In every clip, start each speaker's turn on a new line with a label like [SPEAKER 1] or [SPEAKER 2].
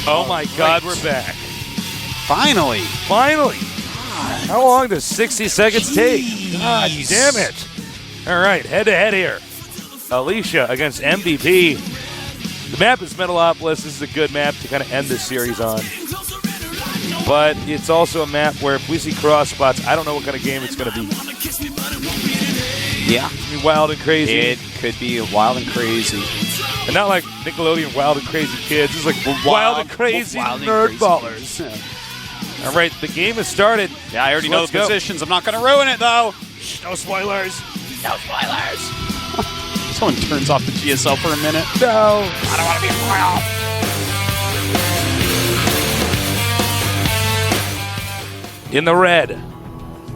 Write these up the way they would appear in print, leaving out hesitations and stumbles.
[SPEAKER 1] Oh my God, we're back.
[SPEAKER 2] Finally.
[SPEAKER 1] Finally. How long does 60 seconds take? God damn it. All right, head-to-head here. Alicia against MVP. The map is Metalopolis. This is a good map to kind of end this series on. But it's also a map where if we see cross spots, I don't know what kind of game it's going to be.
[SPEAKER 2] Yeah.
[SPEAKER 1] It's gonna be wild and crazy.
[SPEAKER 2] It could be wild and crazy.
[SPEAKER 1] And not like Nickelodeon Wild and Crazy Kids. It's like wild and crazy nerd ballers.
[SPEAKER 2] Yeah.
[SPEAKER 1] All right, the game has started.
[SPEAKER 2] Yeah, I already know the positions. I'm not going to ruin it, though.
[SPEAKER 1] No spoilers.
[SPEAKER 2] No spoilers. Someone turns off the GSL for a minute.
[SPEAKER 1] No.
[SPEAKER 2] I don't want to be spoiled.
[SPEAKER 1] In the red,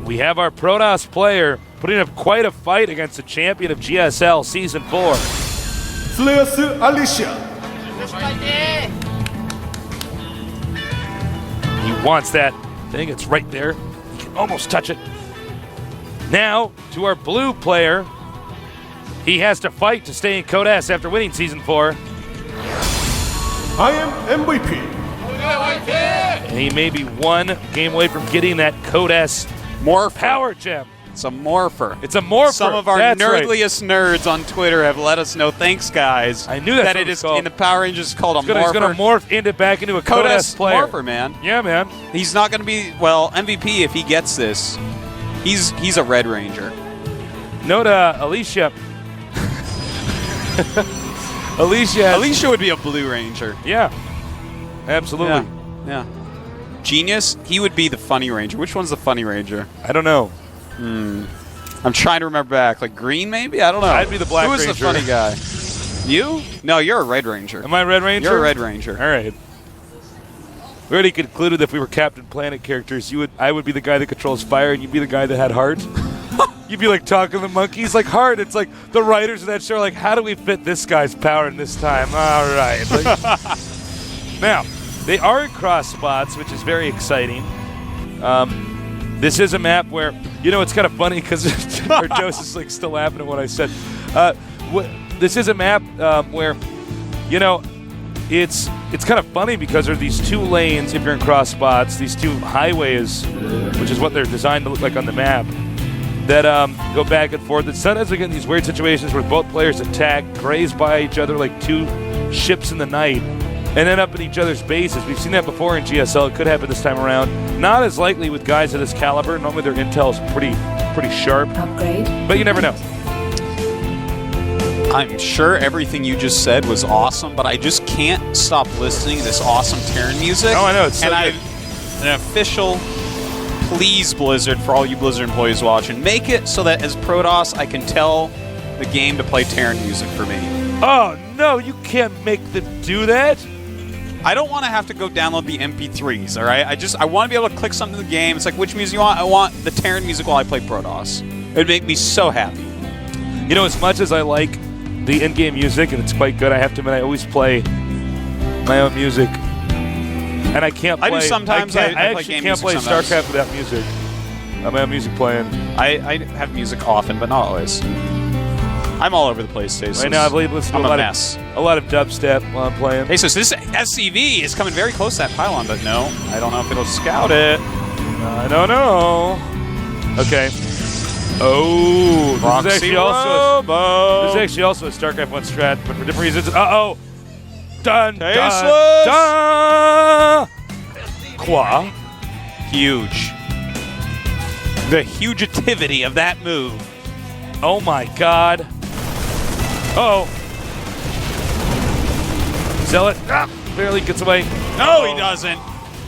[SPEAKER 1] we have our Protoss player putting up quite a fight against the champion of GSL Season 4.
[SPEAKER 3] Alicia.
[SPEAKER 1] He wants that. I think it's right there. He can almost touch it. Now, to our blue player. He has to fight to stay in Code S after winning Season 4.
[SPEAKER 3] I am MVP.
[SPEAKER 1] And he may be one game away from getting that Code S power gem.
[SPEAKER 2] It's a morpher.
[SPEAKER 1] It's a morpher.
[SPEAKER 2] Some of our nerdliest nerds on Twitter have let us know. Thanks, guys.
[SPEAKER 1] I knew that's
[SPEAKER 2] that
[SPEAKER 1] what
[SPEAKER 2] it is
[SPEAKER 1] called.
[SPEAKER 2] In the Power Rangers called a morpher.
[SPEAKER 1] He's going to morph back into a Code S player.
[SPEAKER 2] Morpher, man.
[SPEAKER 1] Yeah, man.
[SPEAKER 2] He's not going to be, well, MVP if he gets this. He's a Red Ranger.
[SPEAKER 1] Note Alicia.
[SPEAKER 2] Alicia would be a Blue Ranger.
[SPEAKER 1] Yeah. Absolutely.
[SPEAKER 2] Yeah. Genius, he would be the Funny Ranger. Which one's the Funny Ranger?
[SPEAKER 1] I don't know.
[SPEAKER 2] I'm trying to remember back. Like green, maybe? I don't know.
[SPEAKER 1] I'd be the Black Ranger.
[SPEAKER 2] Who's the funny guy? You? No, you're a Red Ranger.
[SPEAKER 1] Am I Red Ranger?
[SPEAKER 2] You're a Red Ranger.
[SPEAKER 1] All right. We already concluded that if we were Captain Planet characters, I would be the guy that controls fire, and you'd be the guy that had heart. You'd be like talking to the monkeys, like heart. It's like the writers of that show are like, how do we fit this guy's power in this time? All right. Like, now, they are in cross spots, which is very exciting. This is a map where, it's kind of funny because Ardos is like still laughing at what I said. This is a map where, it's kind of funny because there are these two lanes, if you're in cross spots, these two highways, which is what they're designed to look like on the map, that go back and forth. And sometimes we get in these weird situations where both players attack, graze by each other like two ships in the night, and end up in each other's bases. We've seen that before in GSL. It could happen this time around. Not as likely with guys of this caliber. Normally their intel is pretty sharp.
[SPEAKER 4] Upgrade.
[SPEAKER 1] But you never know.
[SPEAKER 2] I'm sure everything you just said was awesome, but I just can't stop listening to this awesome Terran music.
[SPEAKER 1] Oh, I know. It's so good.
[SPEAKER 2] An official, please, Blizzard, for all you Blizzard employees watching, make it so that as Protoss, I can tell the game to play Terran music for me.
[SPEAKER 1] Oh, no, you can't make them do that.
[SPEAKER 2] I don't want to have to go download the MP3s, all right? I want to be able to click something in the game. It's like, which music you want? I want the Terran music while I play Protoss. It would make me so happy.
[SPEAKER 1] As much as I like the in-game music, and it's quite good, I have to admit, I always play my own music. And I can't play...
[SPEAKER 2] I do sometimes.
[SPEAKER 1] I
[SPEAKER 2] play
[SPEAKER 1] actually
[SPEAKER 2] game
[SPEAKER 1] can't play
[SPEAKER 2] music sometimes.
[SPEAKER 1] StarCraft without music. My own music playing.
[SPEAKER 2] I have music often, but not always. I'm all over the place, Tasos.
[SPEAKER 1] Right now, I believe listen to a lot of dubstep while I'm playing.
[SPEAKER 2] Tasos, this SCV is coming very close to that pylon, but no, I don't know if it'll scout it.
[SPEAKER 1] I don't know. Okay. Oh, this is actually also a StarCraft 1 strat, but for different reasons. Uh-oh. Dun,
[SPEAKER 2] Tasteless.
[SPEAKER 1] dun, dun. Qua.
[SPEAKER 2] Huge. The hugeativity of that move.
[SPEAKER 1] Oh, my God. Uh-oh. Zealot barely gets away.
[SPEAKER 2] No, he doesn't.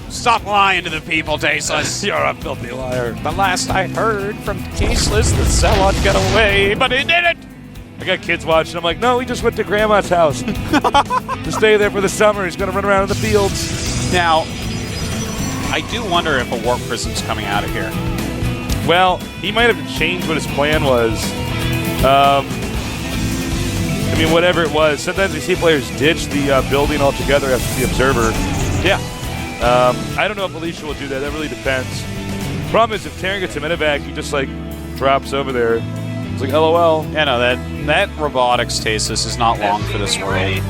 [SPEAKER 2] Stop lying to the people, Tasteless.
[SPEAKER 1] You're a filthy liar.
[SPEAKER 2] The last I heard from Tasteless, the Zealot got away, but he didn't.
[SPEAKER 1] I got kids watching. I'm like, no, he just went to Grandma's house to stay there for the summer. He's going to run around in the fields.
[SPEAKER 2] Now, I do wonder if a Warp Prism's coming out of here.
[SPEAKER 1] Well, he might have changed what his plan was. Whatever it was. Sometimes we see players ditch the building altogether after the Observer.
[SPEAKER 2] Yeah.
[SPEAKER 1] I don't know if Alicia will do that. That really depends. Problem is, if Terran gets a medevac, he just, drops over there. It's like, LOL.
[SPEAKER 2] Yeah, no, that robotics Tasis is not long for this world.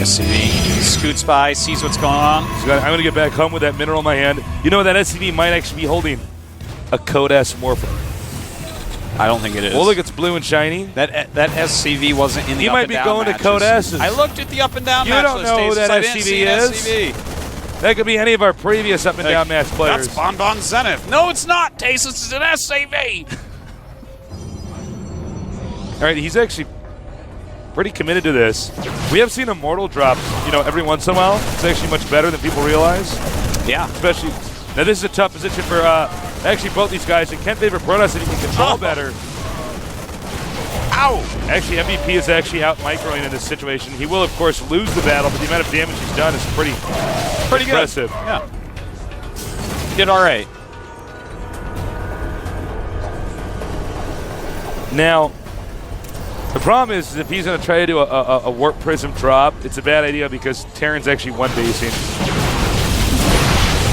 [SPEAKER 2] SCV. He scoots by, sees what's going on.
[SPEAKER 1] So I'm going to get back home with that mineral in my hand. You know, that SCV might actually be holding a Code S Morpher.
[SPEAKER 2] I don't think it is.
[SPEAKER 1] Well, look, it's blue and shiny.
[SPEAKER 2] That SCV wasn't in the
[SPEAKER 1] He
[SPEAKER 2] up
[SPEAKER 1] might
[SPEAKER 2] and
[SPEAKER 1] be
[SPEAKER 2] down
[SPEAKER 1] going
[SPEAKER 2] matches.
[SPEAKER 1] to Code S's.
[SPEAKER 2] I looked at the up and down
[SPEAKER 1] You
[SPEAKER 2] match
[SPEAKER 1] don't
[SPEAKER 2] list,
[SPEAKER 1] know who
[SPEAKER 2] Tasis.
[SPEAKER 1] that
[SPEAKER 2] I didn't
[SPEAKER 1] SCV
[SPEAKER 2] see an
[SPEAKER 1] is?
[SPEAKER 2] SCV.
[SPEAKER 1] That could be any of our previous up and down match players.
[SPEAKER 2] That's Bon Bon Zenith. No, it's not, Tasis. It's an SCV.
[SPEAKER 1] All right, he's actually pretty committed to this. We have seen Immortal drop, you know, every once in a while. It's actually much better than people realize.
[SPEAKER 2] Yeah.
[SPEAKER 1] Especially, now this is a tough position for actually both these guys. It can favor Protoss if he can control better.
[SPEAKER 2] Ow!
[SPEAKER 1] Actually, MVP is actually out microing in this situation. He will, of course, lose the battle, but the amount of damage he's done is pretty impressive.
[SPEAKER 2] Good. Yeah. He did all right.
[SPEAKER 1] Now, the problem is if he's going to try to do a Warp Prism drop, it's a bad idea because Terran's actually one basing.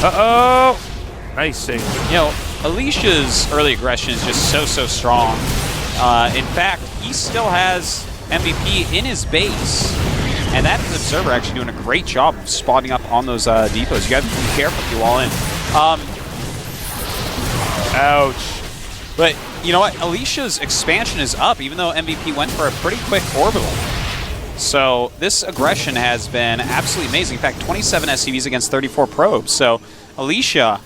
[SPEAKER 1] Uh-oh! Nice save.
[SPEAKER 2] You know, Alicia's early aggression is just so strong. In fact, he still has MVP in his base, and that Observer actually doing a great job of spotting up on those depots. You got to be careful if you all in.
[SPEAKER 1] Ouch.
[SPEAKER 2] But you know what? Alicia's expansion is up, even though MVP went for a pretty quick orbital. So this aggression has been absolutely amazing. In fact, 27 SCVs against 34 probes. So Alicia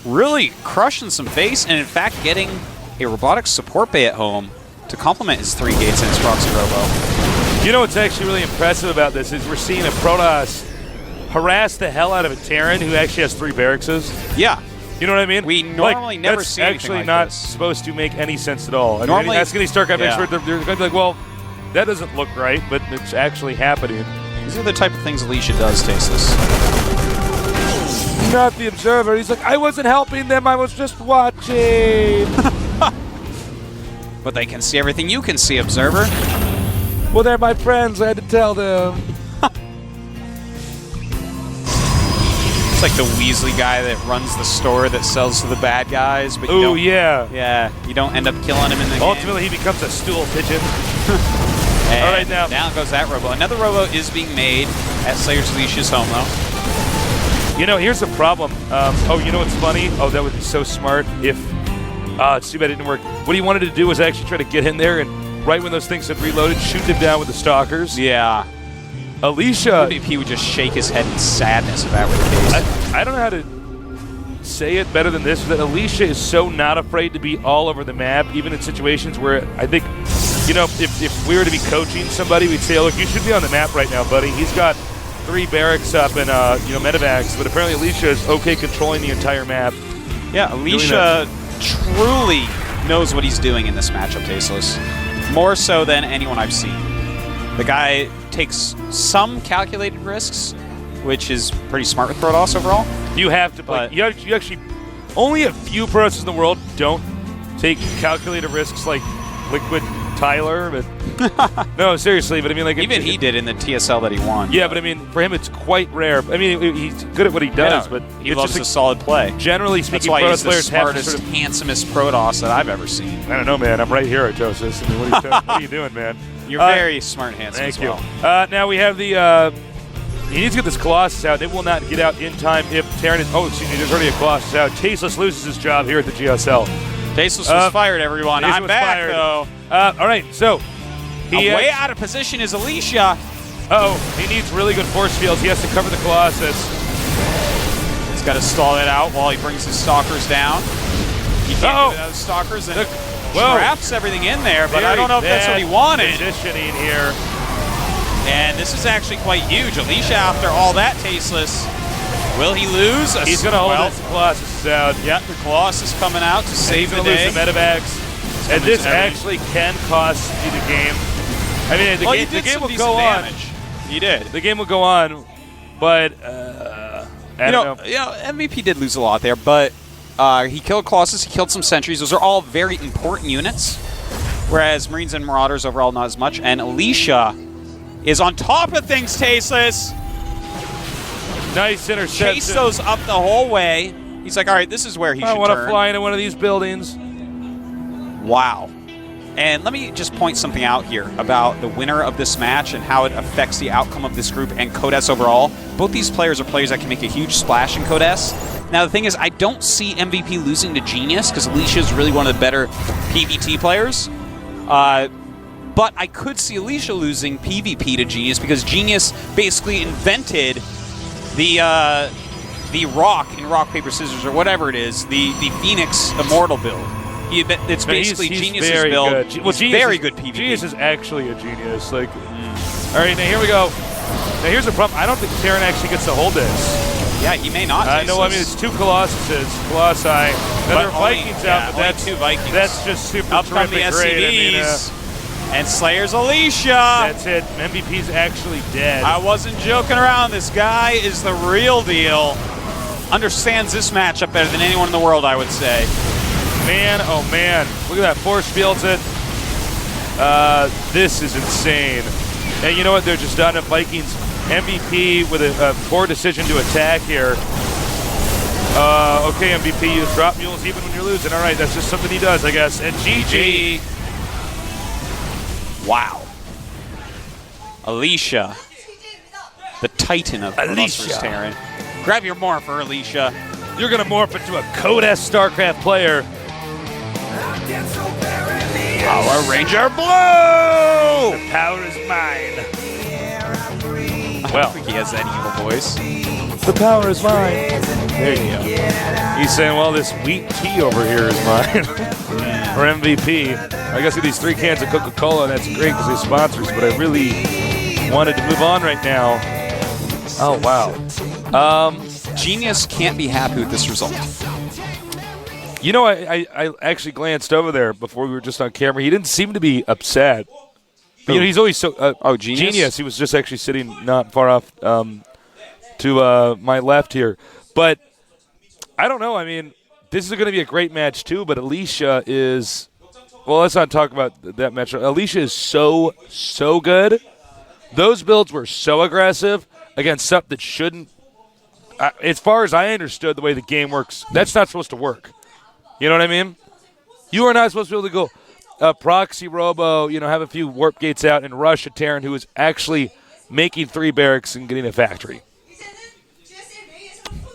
[SPEAKER 2] really crushing some base, and in fact getting a robotics support bay at home to complement his 3 gates and his proxy robo.
[SPEAKER 1] You know what's actually really impressive about this is we're seeing a Protoss harass the hell out of a Terran who actually has 3 barracks.
[SPEAKER 2] Yeah.
[SPEAKER 1] You know what I mean?
[SPEAKER 2] We normally never see anything
[SPEAKER 1] actually
[SPEAKER 2] like
[SPEAKER 1] not
[SPEAKER 2] this.
[SPEAKER 1] supposed to make any sense at all. I
[SPEAKER 2] Normally-
[SPEAKER 1] mean, ask any StarCraft
[SPEAKER 2] yeah.
[SPEAKER 1] expert, they're going to be like, well, that doesn't look right, but it's actually happening.
[SPEAKER 2] These are the type of things Alicia does, Tasis.
[SPEAKER 1] Not the Observer. He's like, I wasn't helping them, I was just watching.
[SPEAKER 2] But they can see everything you can see, Observer.
[SPEAKER 1] Well, they're my friends, I had to tell them.
[SPEAKER 2] It's like the Weasley guy that runs the store that sells to the bad guys, but you
[SPEAKER 1] Ooh,
[SPEAKER 2] don't,
[SPEAKER 1] yeah.
[SPEAKER 2] yeah, you don't end up killing him in the
[SPEAKER 1] Ultimately, he becomes a stool pigeon.
[SPEAKER 2] game.
[SPEAKER 1] all right, now.
[SPEAKER 2] Down goes that robo. Another robo is being made at Slayer's Alicia's home, though.
[SPEAKER 1] You know, here's the problem. Oh, you know what's funny? Oh, that would be so smart if... it's too bad it didn't work. What he wanted to do was actually try to get in there and right when those things had reloaded, shoot them down with the stalkers.
[SPEAKER 2] Yeah.
[SPEAKER 1] Alicia...
[SPEAKER 2] MVP would just shake his head in sadness if that were the case.
[SPEAKER 1] I don't know how to say it better than this, that Alicia is so not afraid to be all over the map, even in situations where I think, you know, if we were to be coaching somebody, we'd say, look, you should be on the map right now, buddy. He's got 3 barracks up and, you know, medevacs, but apparently Alicia is okay controlling the entire map.
[SPEAKER 2] Yeah, Alicia truly knows what he's doing in this matchup, Tasteless. More so than anyone I've seen. The guy takes some calculated risks, which is pretty smart with Protoss overall.
[SPEAKER 1] You have to play. You actually, only a few pros in the world don't take calculated risks like Liquid Tyler, but no, seriously. But I mean, like
[SPEAKER 2] Even he did in the TSL that he won.
[SPEAKER 1] Yeah, but I mean, for him, it's quite rare. I mean, he's good at what he does, but
[SPEAKER 2] he
[SPEAKER 1] it's
[SPEAKER 2] loves
[SPEAKER 1] just
[SPEAKER 2] a solid play.
[SPEAKER 1] Generally
[SPEAKER 2] That's
[SPEAKER 1] speaking,
[SPEAKER 2] why he's
[SPEAKER 1] Protoss
[SPEAKER 2] the
[SPEAKER 1] players have to
[SPEAKER 2] smartest,
[SPEAKER 1] sort of,
[SPEAKER 2] handsomest Protoss that I've ever seen.
[SPEAKER 1] I don't know, man. I'm right here, Artosis. I mean, what are you doing, man?
[SPEAKER 2] You're very smart and handsome
[SPEAKER 1] Thank
[SPEAKER 2] as well.
[SPEAKER 1] you. Now we have the. He needs to get this Colossus out. It will not get out in time if Terran is. Oh, excuse me. There's already a Colossus out. Tasteless loses his job here at the GSL.
[SPEAKER 2] Tasteless was fired, everyone.
[SPEAKER 1] Tasteless
[SPEAKER 2] I'm
[SPEAKER 1] was
[SPEAKER 2] back,
[SPEAKER 1] fired.
[SPEAKER 2] though.
[SPEAKER 1] All right, so he
[SPEAKER 2] Way out of position is Alicia.
[SPEAKER 1] he needs really good force fields. He has to cover the Colossus.
[SPEAKER 2] He's got to stall it out while he brings his stalkers down. He can't do those stalkers and traps everything in there, but I don't know if that's what he wanted.
[SPEAKER 1] Positioning here.
[SPEAKER 2] And this is actually quite huge. Alicia, after all that, Tasteless. Will he lose?
[SPEAKER 1] He's going to hold this Colossus is out.
[SPEAKER 2] Yeah, the Colossus coming out to save the day.
[SPEAKER 1] He's going to lose the medevacs. And this actually can cost you the game. I mean, the game will go on.
[SPEAKER 2] He did.
[SPEAKER 1] The game will go on, but I don't know.
[SPEAKER 2] You know, MVP did lose a lot there, but he killed Colossus, he killed some sentries. Those are all very important units, whereas Marines and Marauders overall not as much. And Alicia is on top of things, Tasteless.
[SPEAKER 1] Nice interception.
[SPEAKER 2] Chase those up the whole way. He's like, all right, this is where he should turn.
[SPEAKER 1] I want to fly into one of these buildings.
[SPEAKER 2] Wow. And let me just point something out here about the winner of this match and how it affects the outcome of this group and Codes overall. Both these players are players that can make a huge splash in Codes. Now, the thing is, I don't see MVP losing to Genius because Alicia is really one of the better PvT players. But I could see Alicia losing PvP to Genius because Genius basically invented the Rock in Rock, Paper, Scissors, or whatever it is, the Phoenix Immortal build. It's basically
[SPEAKER 1] he's
[SPEAKER 2] Genius's
[SPEAKER 1] very
[SPEAKER 2] build.
[SPEAKER 1] Good.
[SPEAKER 2] He's very good PvP.
[SPEAKER 1] Genius is actually a genius. Like, all right, now here we go. Now here's the problem. I don't think Terran actually gets to hold this.
[SPEAKER 2] Yeah, he may not.
[SPEAKER 1] No, I mean it's 2 Colossi. Now there are Vikings out, but that's
[SPEAKER 2] 2 Vikings.
[SPEAKER 1] That's just super
[SPEAKER 2] Up come the
[SPEAKER 1] terrific great.
[SPEAKER 2] SCVs. And Slayer's Alicia.
[SPEAKER 1] That's it. MVP's actually dead.
[SPEAKER 2] I wasn't joking around. This guy is the real deal. Understands this matchup better than anyone in the world, I would say.
[SPEAKER 1] Man, oh man. Look at that. Force fields it. This is insane. And you know what? They're just done. Vikings MVP with a poor decision to attack here. Okay, MVP, you drop mules even when you're losing. All right, that's just something he does, I guess. And GG.
[SPEAKER 2] Wow. Alicia, the titan of
[SPEAKER 1] Alicia.
[SPEAKER 2] Terran. Grab your morpher, Alicia.
[SPEAKER 1] You're going to morph into a Codes StarCraft player.
[SPEAKER 2] Power Ranger Blue!
[SPEAKER 1] The power is mine.
[SPEAKER 2] I
[SPEAKER 1] Well,
[SPEAKER 2] don't think he has that evil voice.
[SPEAKER 1] the power is mine. There you go. He's saying, well, this wheat tea over here is mine. Or MVP. I guess with these 3 cans of Coca-Cola, that's great because they're sponsors, but I really wanted to move on right now. Oh, wow.
[SPEAKER 2] Genius can't be happy with this result.
[SPEAKER 1] You know, I actually glanced over there before we were just on camera. He didn't seem to be upset. But, you know, he's always so...
[SPEAKER 2] Genius?
[SPEAKER 1] He was just actually sitting not far off to my left here. But I don't know. I mean, this is going to be a great match, too. But Alicia is... Well, let's not talk about that match. Alicia is so good. Those builds were so aggressive against stuff that shouldn't... as far as I understood the way the game works, that's not supposed to work. You know what I mean? You are not supposed to be able to go proxy robo, have a few warp gates out and rush a Terran who is actually making 3 barracks and getting a factory.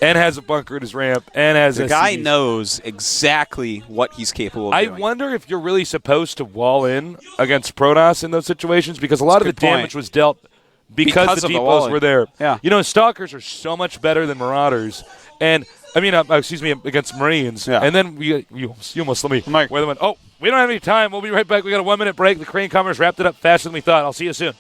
[SPEAKER 1] And has a bunker at his ramp. And has
[SPEAKER 2] the guy knows exactly what he's capable of doing.
[SPEAKER 1] I wonder if you're really supposed to wall in against Protoss in those situations because a lot of the damage was dealt because the depots were there.
[SPEAKER 2] Yeah.
[SPEAKER 1] Stalkers are so much better than Marauders. And... against Marines.
[SPEAKER 2] Yeah.
[SPEAKER 1] And then you almost let me wear them in. Oh, we don't have any time. We'll be right back. We got a 1-minute break. The Crane Commerce wrapped it up faster than we thought. I'll see you soon.